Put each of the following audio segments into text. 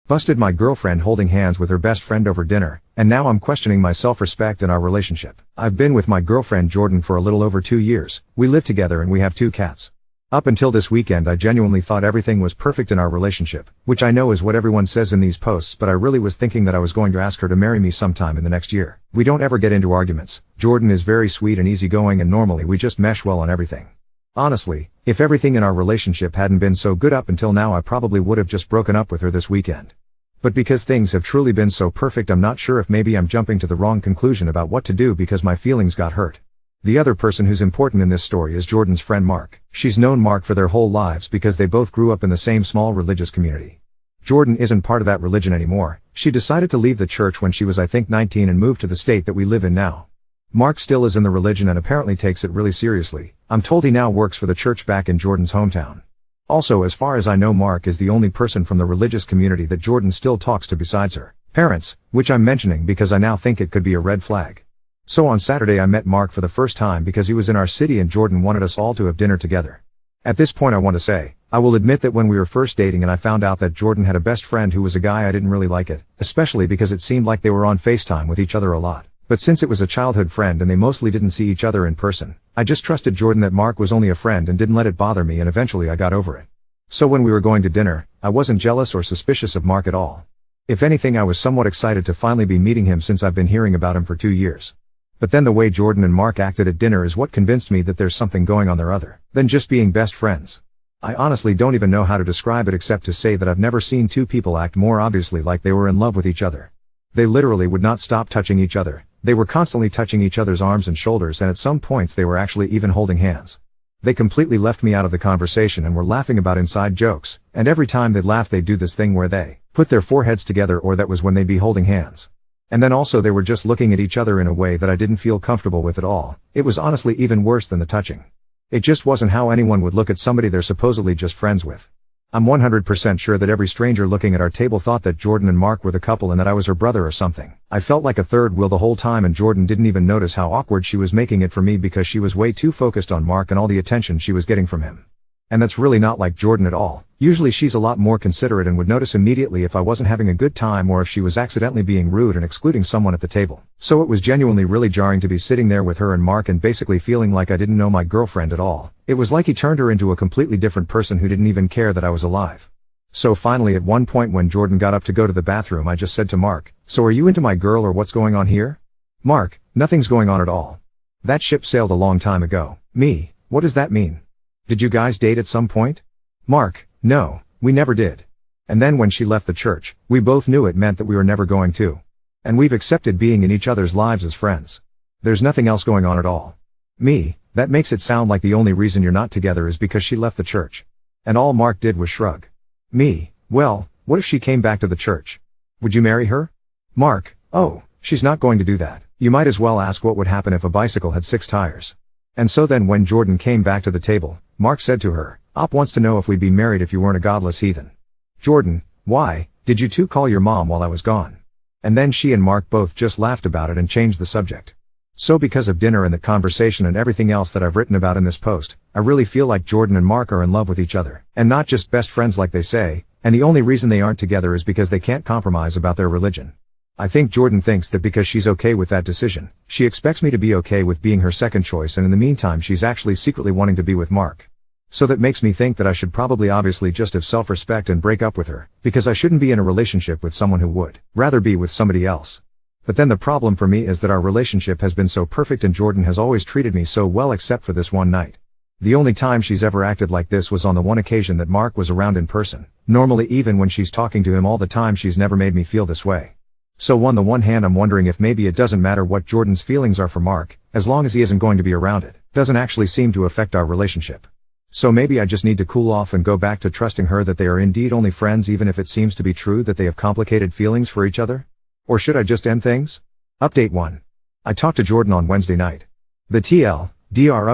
Busted my girlfriend holding hands with her best friend over dinner, and now I'm questioning my self-respect and our relationship. I've been with my girlfriend Jordan for a little over 2 years, we live together and we have 2 cats. Up until this weekend I genuinely thought everything was perfect in our relationship, which I know is what everyone says in these posts, but I really was thinking that I was going to ask her to marry me sometime in the next year. We don't ever get into arguments, Jordan is very sweet and easygoing and normally we just mesh well on everything. Honestly, if everything in our relationship hadn't been so good up until now I probably would have just broken up with her this weekend. But because things have truly been so perfect I'm not sure if maybe I'm jumping to the wrong conclusion about what to do because my feelings got hurt. The other person who's important in this story is Jordan's friend Mark. She's known Mark for their whole lives because they both grew up in the same small religious community. Jordan isn't part of that religion anymore. She decided to leave the church when she was I think 19 and moved to the state that we live in now. Mark still is in the religion and apparently takes it really seriously. I'm told he now works for the church back in Jordan's hometown. Also, as far as I know, Mark is the only person from the religious community that Jordan still talks to besides her parents, which I'm mentioning because I now think it could be a red flag. So on Saturday I met Mark for the first time because he was in our city and Jordan wanted us all to have dinner together. At this point I want to say, I will admit that when we were first dating and I found out that Jordan had a best friend who was a guy, I didn't really like it, especially because it seemed like they were on FaceTime with each other a lot. But since it was a childhood friend and they mostly didn't see each other in person, I just trusted Jordan that Mark was only a friend and didn't let it bother me, and eventually I got over it. So when we were going to dinner, I wasn't jealous or suspicious of Mark at all. If anything, I was somewhat excited to finally be meeting him since I've been hearing about him for 2 years. But then the way Jordan and Mark acted at dinner is what convinced me that there's something going on there other than just being best friends. I honestly don't even know how to describe it except to say that I've never seen 2 people act more obviously like they were in love with each other. They literally would not stop touching each other. They were constantly touching each other's arms and shoulders, and at some points they were actually even holding hands. They completely left me out of the conversation and were laughing about inside jokes, and every time they'd laugh they'd do this thing where they put their foreheads together, or that was when they'd be holding hands. And then also they were just looking at each other in a way that I didn't feel comfortable with at all. It was honestly even worse than the touching. It just wasn't how anyone would look at somebody they're supposedly just friends with. I'm 100% sure that every stranger looking at our table thought that Jordan and Mark were the couple and that I was her brother or something. I felt like a third wheel the whole time, and Jordan didn't even notice how awkward she was making it for me because she was way too focused on Mark and all the attention she was getting from him. And that's really not like Jordan at all. Usually she's a lot more considerate and would notice immediately if I wasn't having a good time or if she was accidentally being rude and excluding someone at the table. So it was genuinely really jarring to be sitting there with her and Mark and basically feeling like I didn't know my girlfriend at all. It was like he turned her into a completely different person who didn't even care that I was alive. So finally at one point when Jordan got up to go to the bathroom, I just said to Mark, "So are you into my girl or what's going on here?" Mark, "Nothing's going on at all. That ship sailed a long time ago." Me, "What does that mean? Did you guys date at some point?" Mark, "No, we never did. And then when she left the church, we both knew it meant that we were never going to. And we've accepted being in each other's lives as friends. There's nothing else going on at all." Me, "That makes it sound like the only reason you're not together is because she left the church." And all Mark did was shrug. Me, "Well, what if she came back to the church? Would you marry her?" Mark, "Oh, she's not going to do that. You might as well ask what would happen if a bicycle had 6 tires. And so then when Jordan came back to the table, Mark said to her, "Op wants to know if we'd be married if you weren't a godless heathen." Jordan, "Why, did you two call your mom while I was gone?" And then she and Mark both just laughed about it and changed the subject. So because of dinner and that conversation and everything else that I've written about in this post, I really feel like Jordan and Mark are in love with each other, and not just best friends like they say, and the only reason they aren't together is because they can't compromise about their religion. I think Jordan thinks that because she's okay with that decision, she expects me to be okay with being her second choice, and in the meantime she's actually secretly wanting to be with Mark. So that makes me think that I should probably obviously just have self-respect and break up with her, because I shouldn't be in a relationship with someone who would rather be with somebody else. But then the problem for me is that our relationship has been so perfect and Jordan has always treated me so well except for this one night. The only time she's ever acted like this was on the one occasion that Mark was around in person. Normally even when she's talking to him all the time she's never made me feel this way. So on the one hand I'm wondering if maybe it doesn't matter what Jordan's feelings are for Mark, as long as he isn't going to be around, it doesn't actually seem to affect our relationship. So maybe I just need to cool off and go back to trusting her that they are indeed only friends even if it seems to be true that they have complicated feelings for each other? Or should I just end things? Update 1. I talked to Jordan on Wednesday night. The TLDR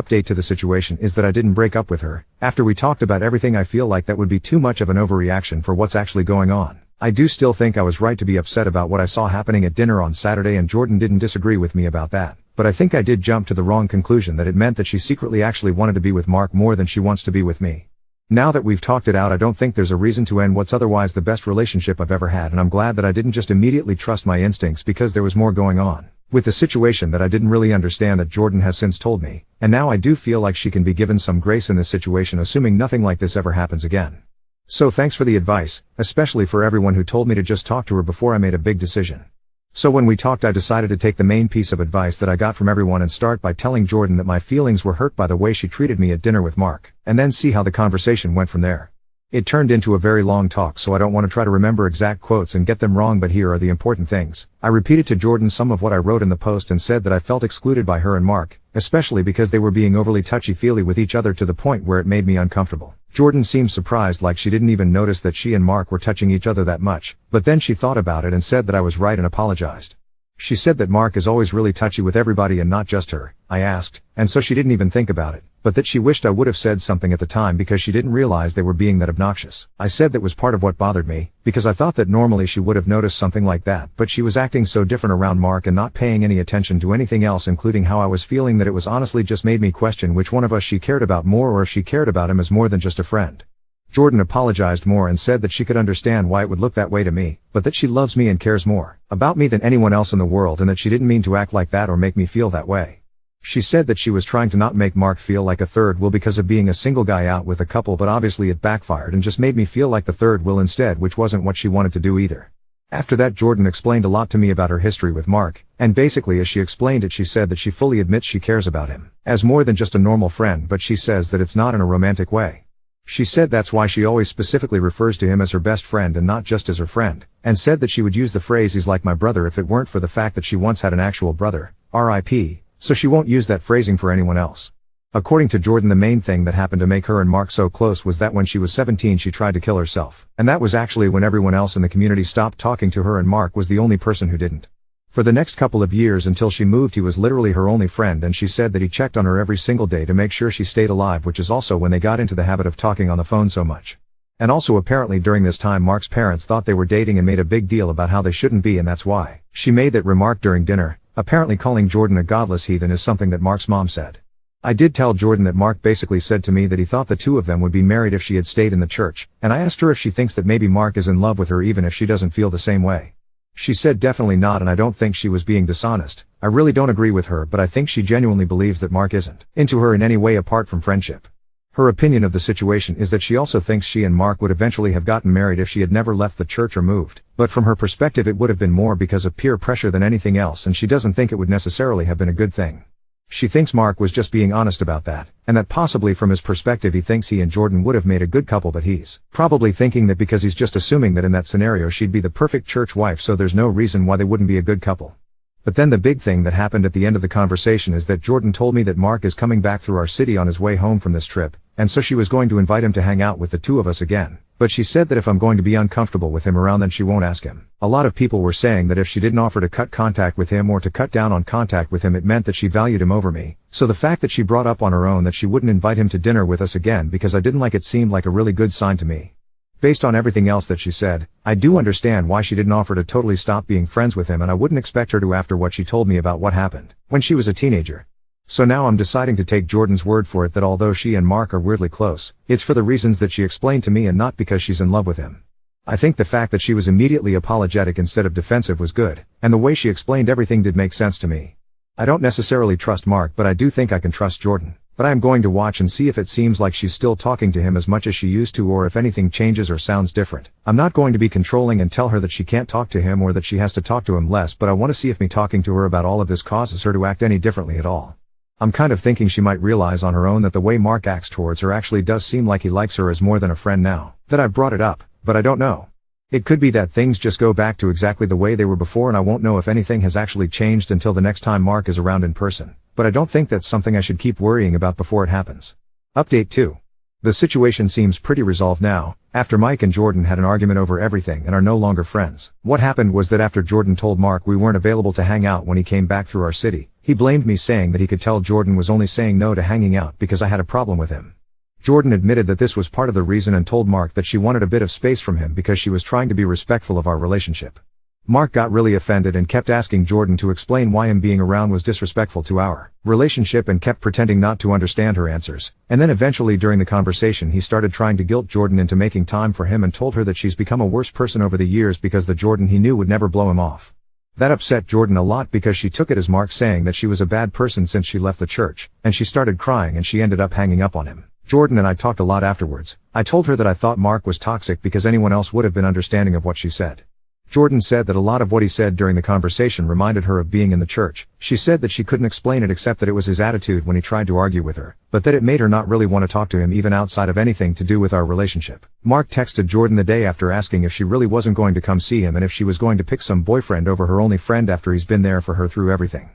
update to the situation is that I didn't break up with her. After we talked about everything I feel like that would be too much of an overreaction for what's actually going on. I do still think I was right to be upset about what I saw happening at dinner on Saturday, and Jordan didn't disagree with me about that. But I think I did jump to the wrong conclusion that it meant that she secretly actually wanted to be with Mark more than she wants to be with me. Now that we've talked it out, I don't think there's a reason to end what's otherwise the best relationship I've ever had, and I'm glad that I didn't just immediately trust my instincts because there was more going on with the situation that I didn't really understand that Jordan has since told me, and now I do feel like she can be given some grace in this situation, assuming nothing like this ever happens again. So thanks for the advice, especially for everyone who told me to just talk to her before I made a big decision. So when we talked, I decided to take the main piece of advice that I got from everyone and start by telling Jordan that my feelings were hurt by the way she treated me at dinner with Mark, and then see how the conversation went from there. It turned into a very long talk, so I don't want to try to remember exact quotes and get them wrong, but here are the important things. I repeated to Jordan some of what I wrote in the post and said that I felt excluded by her and Mark, especially because they were being overly touchy-feely with each other to the point where it made me uncomfortable. Jordan seemed surprised, like she didn't even notice that she and Mark were touching each other that much, but then she thought about it and said that I was right and apologized. She said that Mark is always really touchy with everybody and not just her, I asked, and so she didn't even think about it, but that she wished I would have said something at the time because she didn't realize they were being that obnoxious. I said that was part of what bothered me, because I thought that normally she would have noticed something like that, but she was acting so different around Mark and not paying any attention to anything else, including how I was feeling, that it was honestly just made me question which one of us she cared about more, or if she cared about him as more than just a friend. Jordan apologized more and said that she could understand why it would look that way to me, but that she loves me and cares more about me than anyone else in the world, and that she didn't mean to act like that or make me feel that way. She said that she was trying to not make Mark feel like a third wheel because of being a single guy out with a couple, but obviously it backfired and just made me feel like the third wheel instead, which wasn't what she wanted to do either. After that, Jordan explained a lot to me about her history with Mark, and basically as she explained it, she said that she fully admits she cares about him as more than just a normal friend, but she says that it's not in a romantic way. She said that's why she always specifically refers to him as her best friend and not just as her friend, and said that she would use the phrase "he's like my brother" if it weren't for the fact that she once had an actual brother, R.I.P., so she won't use that phrasing for anyone else. According to Jordan, the main thing that happened to make her and Mark so close was that when she was 17 she tried to kill herself, and that was actually when everyone else in the community stopped talking to her and Mark was the only person who didn't. For the next couple of years until she moved, he was literally her only friend, and she said that he checked on her every single day to make sure she stayed alive, which is also when they got into the habit of talking on the phone so much. And also apparently during this time Mark's parents thought they were dating and made a big deal about how they shouldn't be, and that's why she made that remark during dinner. Apparently calling Jordan a godless heathen is something that Mark's mom said. I did tell Jordan that Mark basically said to me that he thought the two of them would be married if she had stayed in the church, and I asked her if she thinks that maybe Mark is in love with her even if she doesn't feel the same way. She said definitely not, and I don't think she was being dishonest. I really don't agree with her, but I think she genuinely believes that Mark isn't into her in any way apart from friendship. Her opinion of the situation is that she also thinks she and Mark would eventually have gotten married if she had never left the church or moved, but from her perspective it would have been more because of peer pressure than anything else, and she doesn't think it would necessarily have been a good thing. She thinks Mark was just being honest about that, and that possibly from his perspective he thinks he and Jordan would have made a good couple, but he's probably thinking that because he's just assuming that in that scenario she'd be the perfect church wife, so there's no reason why they wouldn't be a good couple. But then the big thing that happened at the end of the conversation is that Jordan told me that Mark is coming back through our city on his way home from this trip, and so she was going to invite him to hang out with the two of us again. But she said that if I'm going to be uncomfortable with him around, then she won't ask him. A lot of people were saying that if she didn't offer to cut contact with him or to cut down on contact with him, it meant that she valued him over me. So the fact that she brought up on her own that she wouldn't invite him to dinner with us again because I didn't like it seemed like a really good sign to me. Based on everything else that she said, I do understand why she didn't offer to totally stop being friends with him, and I wouldn't expect her to after what she told me about what happened when she was a teenager. So now I'm deciding to take Jordan's word for it that although she and Mark are weirdly close, it's for the reasons that she explained to me and not because she's in love with him. I think the fact that she was immediately apologetic instead of defensive was good, and the way she explained everything did make sense to me. I don't necessarily trust Mark, but I do think I can trust Jordan. But I am going to watch and see if it seems like she's still talking to him as much as she used to, or if anything changes or sounds different. I'm not going to be controlling and tell her that she can't talk to him or that she has to talk to him less, but I want to see if me talking to her about all of this causes her to act any differently at all. I'm kind of thinking she might realize on her own that the way Mark acts towards her actually does seem like he likes her as more than a friend now that I've brought it up, but I don't know. It could be that things just go back to exactly the way they were before, and I won't know if anything has actually changed until the next time Mark is around in person, but I don't think that's something I should keep worrying about before it happens. Update 2. The situation seems pretty resolved now, after Mike and Jordan had an argument over everything and are no longer friends. What happened was that after Jordan told Mark we weren't available to hang out when he came back through our city, he blamed me, saying that he could tell Jordan was only saying no to hanging out because I had a problem with him. Jordan admitted that this was part of the reason and told Mark that she wanted a bit of space from him because she was trying to be respectful of our relationship. Mark got really offended and kept asking Jordan to explain why him being around was disrespectful to our relationship and kept pretending not to understand her answers. And then eventually during the conversation he started trying to guilt Jordan into making time for him and told her that she's become a worse person over the years because the Jordan he knew would never blow him off. That upset Jordan a lot because she took it as Mark saying that she was a bad person since she left the church, and she started crying and she ended up hanging up on him. Jordan and I talked a lot afterwards. I told her that I thought Mark was toxic because anyone else would have been understanding of what she said. Jordan said that a lot of what he said during the conversation reminded her of being in the church. She said that she couldn't explain it except that it was his attitude when he tried to argue with her, but that it made her not really want to talk to him even outside of anything to do with our relationship. Mark texted Jordan the day after asking if she really wasn't going to come see him and if she was going to pick some boyfriend over her only friend after he's been there for her through everything.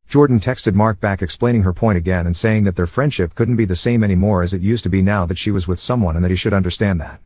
Jordan texted Mark back explaining her point again and saying that their friendship couldn't be the same anymore as it used to be now that she was with someone and that he should understand that.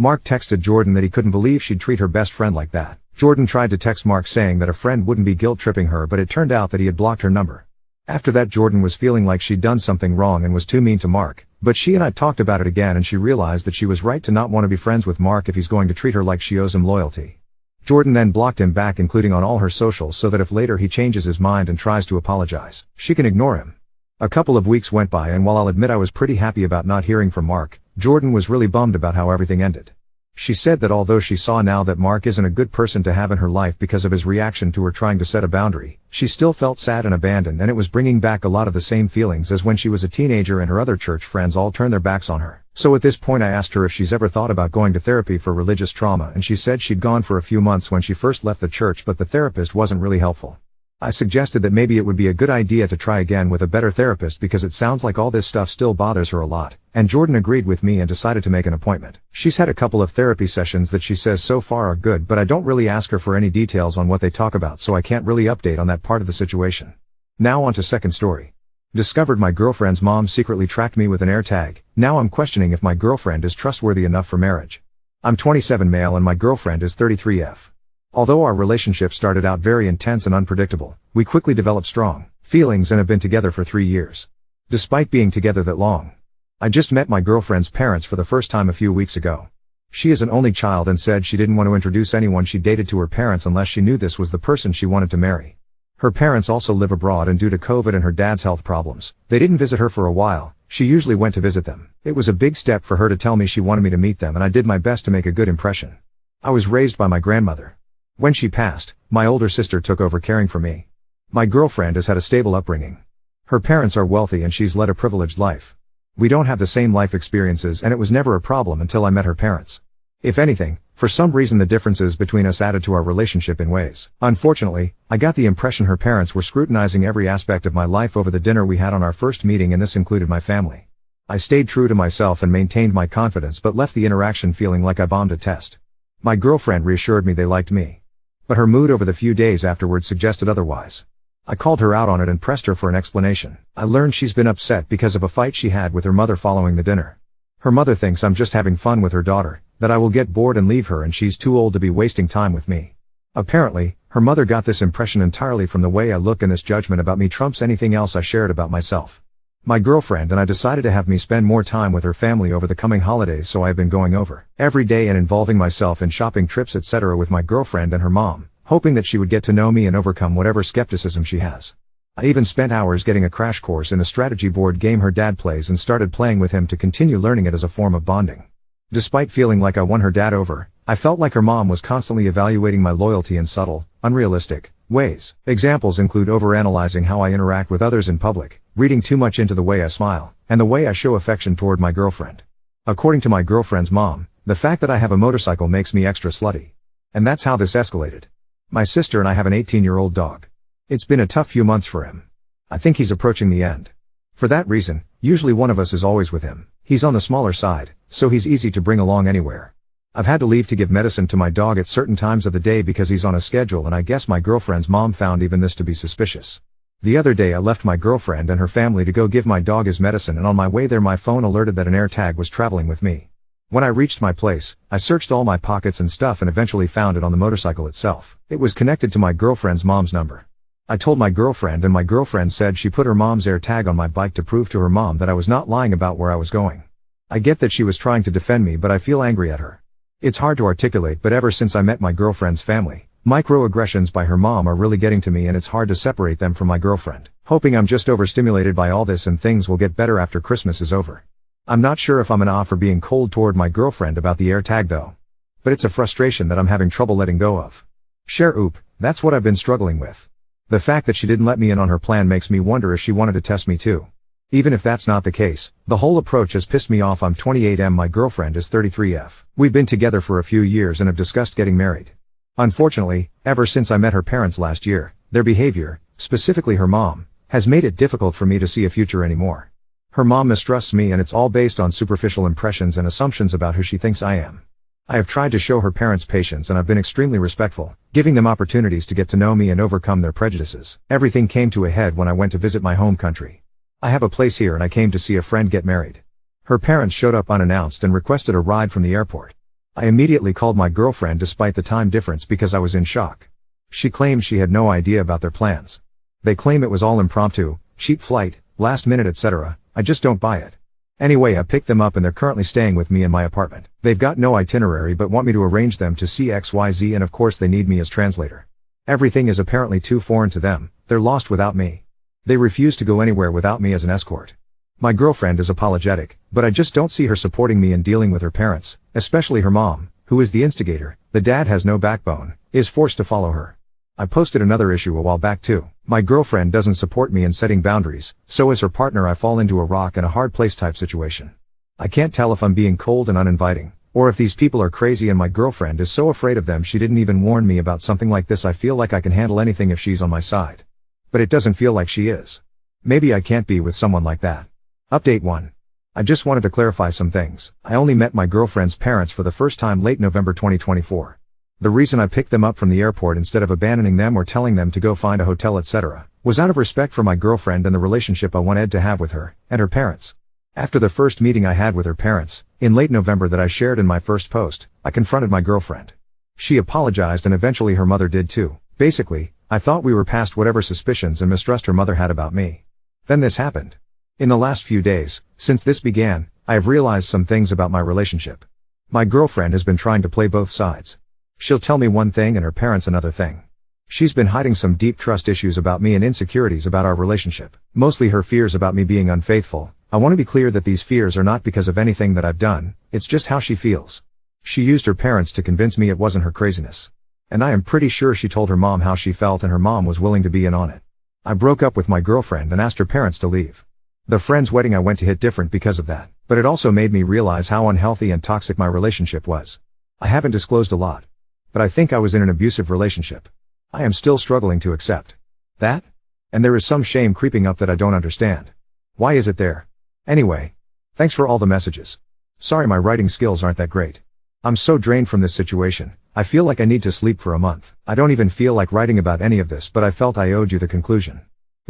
Mark texted Jordan that he couldn't believe she'd treat her best friend like that. Jordan tried to text Mark saying that a friend wouldn't be guilt-tripping her, but it turned out that he had blocked her number. After that, Jordan was feeling like she'd done something wrong and was too mean to Mark, but she and I talked about it again and she realized that she was right to not want to be friends with Mark if he's going to treat her like she owes him loyalty. Jordan then blocked him back, including on all her socials, so that if later he changes his mind and tries to apologize, she can ignore him. A couple of weeks went by and while I'll admit I was pretty happy about not hearing from Mark, Jordan was really bummed about how everything ended. She said that although she saw now that Mark isn't a good person to have in her life because of his reaction to her trying to set a boundary, she still felt sad and abandoned, and it was bringing back a lot of the same feelings as when she was a teenager and her other church friends all turned their backs on her. So at this point I asked her if she's ever thought about going to therapy for religious trauma, and she said she'd gone for a few months when she first left the church, but the therapist wasn't really helpful. I suggested that maybe it would be a good idea to try again with a better therapist because it sounds like all this stuff still bothers her a lot, and Jordan agreed with me and decided to make an appointment. She's had a couple of therapy sessions that she says so far are good, but I don't really ask her for any details on what they talk about, so I can't really update on that part of the situation. Now on to second story. Discovered my girlfriend's mom secretly tracked me with an AirTag. Now I'm questioning if my girlfriend is trustworthy enough for marriage. I'm 27 male and my girlfriend is 33F. Although our relationship started out very intense and unpredictable, we quickly developed strong feelings and have been together for 3 years. Despite being together that long, I just met my girlfriend's parents for the first time a few weeks ago. She is an only child and said she didn't want to introduce anyone she dated to her parents unless she knew this was the person she wanted to marry. Her parents also live abroad, and due to COVID and her dad's health problems, they didn't visit her for a while. She usually went to visit them. It was a big step for her to tell me she wanted me to meet them, and I did my best to make a good impression. I was raised by my grandmother. When she passed, my older sister took over caring for me. My girlfriend has had a stable upbringing. Her parents are wealthy and she's led a privileged life. We don't have the same life experiences and it was never a problem until I met her parents. If anything, for some reason the differences between us added to our relationship in ways. Unfortunately, I got the impression her parents were scrutinizing every aspect of my life over the dinner we had on our first meeting, and this included my family. I stayed true to myself and maintained my confidence, but left the interaction feeling like I bombed a test. My girlfriend reassured me they liked me, but her mood over the few days afterwards suggested otherwise. I called her out on it and pressed her for an explanation. I learned she's been upset because of a fight she had with her mother following the dinner. Her mother thinks I'm just having fun with her daughter, that I will get bored and leave her and she's too old to be wasting time with me. Apparently, her mother got this impression entirely from the way I look, and this judgment about me trumps anything else I shared about myself. My girlfriend and I decided to have me spend more time with her family over the coming holidays, so I have been going over every day and involving myself in shopping trips etc. with my girlfriend and her mom, hoping that she would get to know me and overcome whatever skepticism she has. I even spent hours getting a crash course in a strategy board game her dad plays and started playing with him to continue learning it as a form of bonding. Despite feeling like I won her dad over, I felt like her mom was constantly evaluating my loyalty in subtle, unrealistic ways. Examples include overanalyzing how I interact with others in public, reading too much into the way I smile, and the way I show affection toward my girlfriend. According to my girlfriend's mom, the fact that I have a motorcycle makes me extra slutty. And that's how this escalated. My sister and I have an 18-year-old dog. It's been a tough few months for him. I think he's approaching the end. For that reason, usually one of us is always with him. He's on the smaller side, so he's easy to bring along anywhere. I've had to leave to give medicine to my dog at certain times of the day because he's on a schedule, and I guess my girlfriend's mom found even this to be suspicious. The other day I left my girlfriend and her family to go give my dog his medicine, and on my way there my phone alerted that an AirTag was traveling with me. When I reached my place, I searched all my pockets and stuff and eventually found it on the motorcycle itself. It was connected to my girlfriend's mom's number. I told my girlfriend, and my girlfriend said she put her mom's AirTag on my bike to prove to her mom that I was not lying about where I was going. I get that she was trying to defend me, but I feel angry at her. It's hard to articulate, but ever since I met my girlfriend's family, Microaggressions by her mom are really getting to me and it's hard to separate them from my girlfriend. Hoping I'm just overstimulated by all this and things will get better after Christmas is over. I'm not sure if I'm an off for being cold toward my girlfriend about the air tag though. But it's a frustration that I'm having trouble letting go of. Share oop, that's what I've been struggling with. The fact that she didn't let me in on her plan makes me wonder if she wanted to test me too. Even if that's not the case, the whole approach has pissed me off. I'm 28M, my girlfriend is 33F. We've been together for a few years and have discussed getting married. Unfortunately, ever since I met her parents last year, their behavior, specifically her mom, has made it difficult for me to see a future anymore. Her mom mistrusts me and it's all based on superficial impressions and assumptions about who she thinks I am. I have tried to show her parents patience and I've been extremely respectful, giving them opportunities to get to know me and overcome their prejudices. Everything came to a head when I went to visit my home country. I have a place here and I came to see a friend get married. Her parents showed up unannounced and requested a ride from the airport. I immediately called my girlfriend despite the time difference because I was in shock. She claimed she had no idea about their plans. They claim it was all impromptu, cheap flight, last minute etc. I just don't buy it. Anyway, I picked them up and they're currently staying with me in my apartment. They've got no itinerary but want me to arrange them to see XYZ and of course they need me as translator. Everything is apparently too foreign to them, they're lost without me. They refuse to go anywhere without me as an escort. My girlfriend is apologetic, but I just don't see her supporting me in dealing with her parents, especially her mom, who is the instigator. The dad has no backbone, is forced to follow her. I posted another issue a while back too. My girlfriend doesn't support me in setting boundaries, so as her partner I fall into a rock and a hard place type situation. I can't tell if I'm being cold and uninviting, or if these people are crazy and my girlfriend is so afraid of them she didn't even warn me about something like this. I feel like I can handle anything if she's on my side. But it doesn't feel like she is. Maybe I can't be with someone like that. Update 1. I just wanted to clarify some things. I only met my girlfriend's parents for the first time late November 2024. The reason I picked them up from the airport instead of abandoning them or telling them to go find a hotel etc. was out of respect for my girlfriend and the relationship I wanted to have with her, and her parents. After the first meeting I had with her parents, in late November that I shared in my first post, I confronted my girlfriend. She apologized and eventually her mother did too. Basically, I thought we were past whatever suspicions and mistrust her mother had about me. Then this happened. In the last few days, since this began, I have realized some things about my relationship. My girlfriend has been trying to play both sides. She'll tell me one thing and her parents another thing. She's been hiding some deep trust issues about me and insecurities about our relationship. Mostly her fears about me being unfaithful. I want to be clear that these fears are not because of anything that I've done, it's just how she feels. She used her parents to convince me it wasn't her craziness. And I am pretty sure she told her mom how she felt and her mom was willing to be in on it. I broke up with my girlfriend and asked her parents to leave. The friend's wedding I went to hit different because of that, but it also made me realize how unhealthy and toxic my relationship was. I haven't disclosed a lot, but I think I was in an abusive relationship. I am still struggling to accept that, and there is some shame creeping up that I don't understand. Why is it there? Anyway, thanks for all the messages. Sorry my writing skills aren't that great. I'm so drained from this situation, I feel like I need to sleep for a month. I don't even feel like writing about any of this but I felt I owed you the conclusion.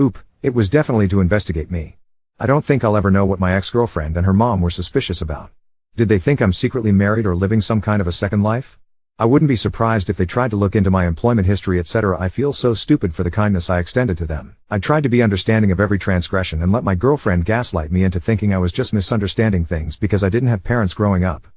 Oop, it was definitely to investigate me. I don't think I'll ever know what my ex-girlfriend and her mom were suspicious about. Did they think I'm secretly married or living some kind of a second life? I wouldn't be surprised if they tried to look into my employment history etc. I feel so stupid for the kindness I extended to them. I tried to be understanding of every transgression and let my girlfriend gaslight me into thinking I was just misunderstanding things because I didn't have parents growing up.